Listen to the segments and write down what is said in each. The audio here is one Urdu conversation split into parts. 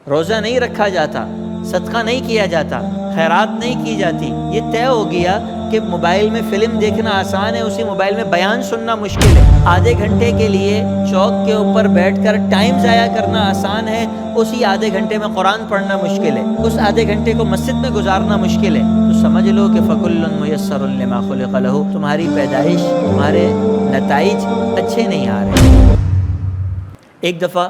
روزہ نہیں رکھا جاتا، صدقہ نہیں کیا جاتا، خیرات نہیں کی جاتی، یہ طے ہو گیا کہ موبائل میں فلم دیکھنا آسان ہے، اسی موبائل میں بیان سننا مشکل ہے۔ آدھے گھنٹے کے لیے چوک کے اوپر بیٹھ کر ٹائم ضائع کرنا آسان ہے، اسی آدھے گھنٹے میں قرآن پڑھنا مشکل ہے، اس آدھے گھنٹے کو مسجد میں گزارنا مشکل ہے۔ تو سمجھ لو کہ فَكُلٌّ مُيَسَّرٌ لِمَا خُلِقَ لَهُ، تمہاری پیدائش، تمہارے نتائج اچھے نہیں آ رہے۔ ایک دفعہ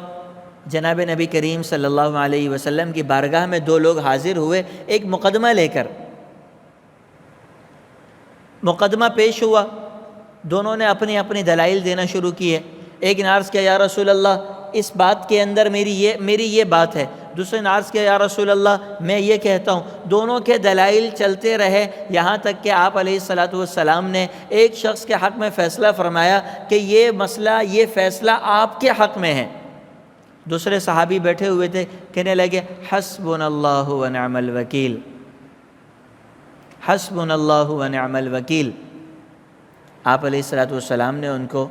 جناب نبی کریم صلی اللہ علیہ وسلم کی بارگاہ میں دو لوگ حاضر ہوئے ایک مقدمہ لے کر۔ مقدمہ پیش ہوا، دونوں نے اپنی اپنی دلائل دینا شروع کیے۔ ایک نے عرض کیا یا رسول اللہ اس بات کے اندر میری یہ بات ہے، دوسرے نے عرض کیا یا رسول اللہ میں یہ کہتا ہوں۔ دونوں کے دلائل چلتے رہے یہاں تک کہ آپ علیہ الصلاۃ والسلام نے ایک شخص کے حق میں فیصلہ فرمایا کہ یہ مسئلہ، یہ فیصلہ آپ کے حق میں ہے۔ دوسرے صحابی بیٹھے ہوئے تھے، کہنے لگے حسبنا اللہ ونعم الوکیل، حسبنا اللہ ونعم الوکیل۔ آپ علیہ الصلاۃ والسلام نے ان کو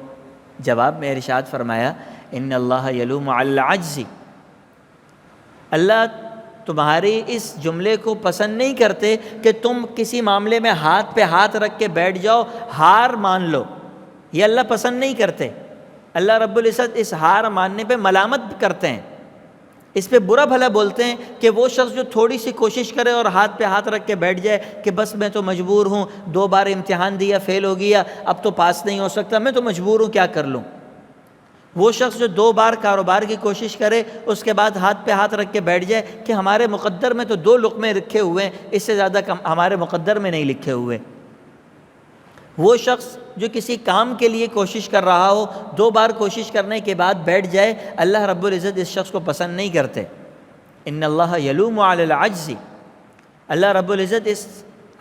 جواب میں ارشاد فرمایا ان اللہ یلوم علی العجز، اللہ تمہاری اس جملے کو پسند نہیں کرتے کہ تم کسی معاملے میں ہاتھ پہ ہاتھ رکھ کے بیٹھ جاؤ، ہار مان لو، یہ اللہ پسند نہیں کرتے۔ اللہ رب العزت اس ہار ماننے پہ ملامت کرتے ہیں، اس پہ برا بھلا بولتے ہیں کہ وہ شخص جو تھوڑی سی کوشش کرے اور ہاتھ پہ ہاتھ رکھ کے بیٹھ جائے کہ بس میں تو مجبور ہوں، 2 بار امتحان دیا فیل ہو گیا، اب تو پاس نہیں ہو سکتا، میں تو مجبور ہوں، کیا کر لوں۔ وہ شخص جو 2 بار کاروبار کی کوشش کرے اس کے بعد ہاتھ پہ ہاتھ رکھ کے بیٹھ جائے کہ ہمارے مقدر میں تو 2 لقمے رکھے ہوئے ہیں، اس سے زیادہ کم ہمارے مقدر میں نہیں لکھے ہوئے۔ وہ شخص جو کسی کام کے لیے کوشش کر رہا ہو، 2 بار کوشش کرنے کے بعد بیٹھ جائے، اللہ رب العزت اس شخص کو پسند نہیں کرتے۔ ان اللہ یلوم علی العجز، اللہ رب العزت اس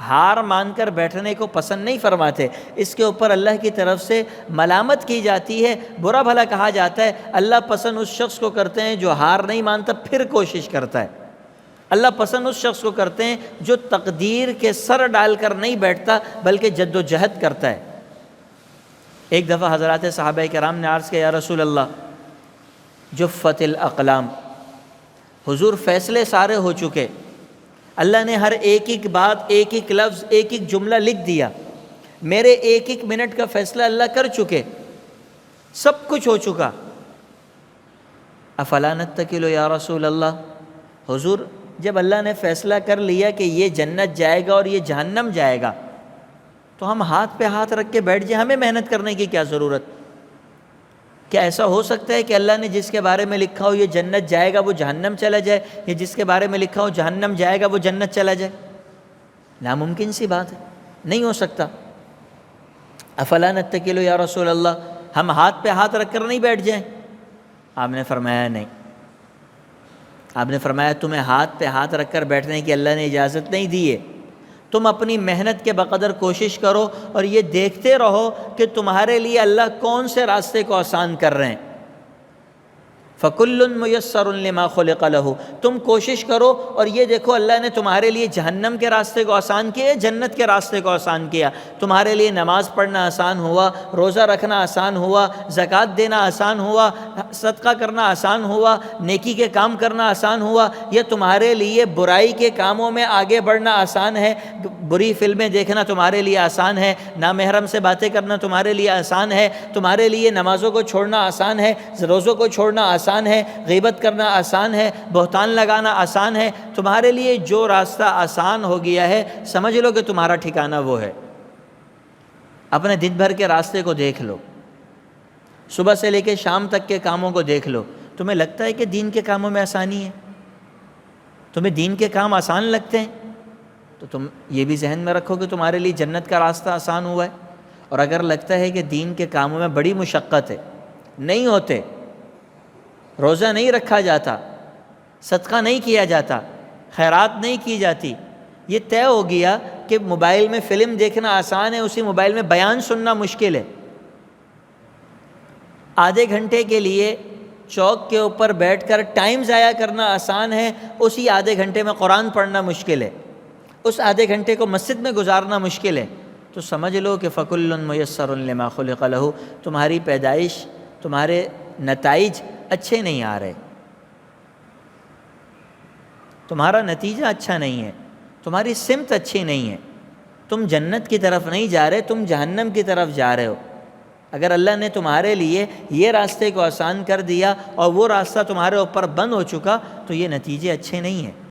ہار مان کر بیٹھنے کو پسند نہیں فرماتے، اس کے اوپر اللہ کی طرف سے ملامت کی جاتی ہے، برا بھلا کہا جاتا ہے۔ اللہ پسند اس شخص کو کرتے ہیں جو ہار نہیں مانتا پھر کوشش کرتا ہے، اللہ پسند اس شخص کو کرتے ہیں جو تقدیر کے سر ڈال کر نہیں بیٹھتا بلکہ جد و جہد کرتا ہے۔ ایک دفعہ حضرات صحابہ کرام نے عرض کیا یا رسول اللہ جفت الاقلام، حضور فیصلے سارے ہو چکے، اللہ نے ہر ایک بات، ایک لفظ، ایک جملہ لکھ دیا، میرے ایک منٹ کا فیصلہ اللہ کر چکے، سب کچھ ہو چکا، افلا نتکل یا رسول اللہ، حضور جب اللہ نے فیصلہ کر لیا کہ یہ جنت جائے گا اور یہ جہنم جائے گا تو ہم ہاتھ پہ ہاتھ رکھ کے بیٹھ جائیں، ہمیں محنت کرنے کی کیا ضرورت؟ کیا ایسا ہو سکتا ہے کہ اللہ نے جس کے بارے میں لکھا ہو یہ جنت جائے گا وہ جہنم چلا جائے، یا جس کے بارے میں لکھا ہو جہنم جائے گا وہ جنت چلا جائے؟ ناممکن سی بات ہے، نہیں ہو سکتا۔ افلا نتکل یا رسول اللہ، ہم ہاتھ پہ ہاتھ رکھ کر نہیں بیٹھ جائیں؟ آپ نے فرمایا نہیں، آپ نے فرمایا تمہیں ہاتھ پہ ہاتھ رکھ کر بیٹھنے کی اللہ نے اجازت نہیں دی ہے، تم اپنی محنت کے بقدر کوشش کرو اور یہ دیکھتے رہو کہ تمہارے لیے اللہ کون سے راستے کو آسان کر رہے ہیں۔ فَكُلٌّ مُيَسَّرٌ لِمَا خُلِقَ لَهُ، تم کوشش کرو اور یہ دیکھو اللہ نے تمہارے لیے جہنم کے راستے کو آسان کیا، جنت کے راستے کو آسان کیا، تمہارے لیے نماز پڑھنا آسان ہوا، روزہ رکھنا آسان ہوا، زکوٰۃ دینا آسان ہوا، صدقہ کرنا آسان ہوا، نیکی کے کام کرنا آسان ہوا، یا تمہارے لیے برائی کے کاموں میں آگے بڑھنا آسان ہے، بری فلمیں دیکھنا تمہارے لیے آسان ہے، نامحرم سے باتیں کرنا تمہارے لیے آسان ہے، تمہارے لیے نمازوں کو چھوڑنا آسان ہے، روزوں کو چھوڑنا آسان ہے، غیبت کرنا آسان ہے، بہتان لگانا آسان ہے، تمہارے لیے جو راستہ آسان ہو گیا ہے سمجھ لو کہ تمہارا ٹھکانہ وہ ہے۔ اپنے دن بھر کے راستے کو دیکھ لو، صبح سے لے کے شام تک کے کاموں کو دیکھ لو، تمہیں لگتا ہے کہ دین کے کاموں میں آسانی ہے؟ تمہیں دین کے کام آسان لگتے ہیں تو تم یہ بھی ذہن میں رکھو کہ تمہارے لیے جنت کا راستہ آسان ہوا ہے، اور اگر لگتا ہے کہ دین کے کاموں میں بڑی مشقت ہے، نہیں ہوتے، روزہ نہیں رکھا جاتا، صدقہ نہیں کیا جاتا، خیرات نہیں کی جاتی، یہ طے ہو گیا کہ موبائل میں فلم دیکھنا آسان ہے، اسی موبائل میں بیان سننا مشکل ہے، آدھے گھنٹے کے لیے چوک کے اوپر بیٹھ کر ٹائم ضائع کرنا آسان ہے، اسی آدھے گھنٹے میں قرآن پڑھنا مشکل ہے، اس آدھے گھنٹے کو مسجد میں گزارنا مشکل ہے، تو سمجھ لو کہ فَكُلٌّ مُيَسَّرٌ لِمَا خُلِقَ لَهُ، تمہاری پیدائش، تمہارے نتائج اچھے نہیں آ رہے۔ تمہارا نتیجہ اچھا نہیں ہے، تمہاری سمت اچھی نہیں ہے، تم جنت کی طرف نہیں جا رہے، تم جہنم کی طرف جا رہے ہو۔ اگر اللہ نے تمہارے لیے یہ راستے کو آسان کر دیا اور وہ راستہ تمہارے اوپر بند ہو چکا تو یہ نتیجے اچھے نہیں ہیں۔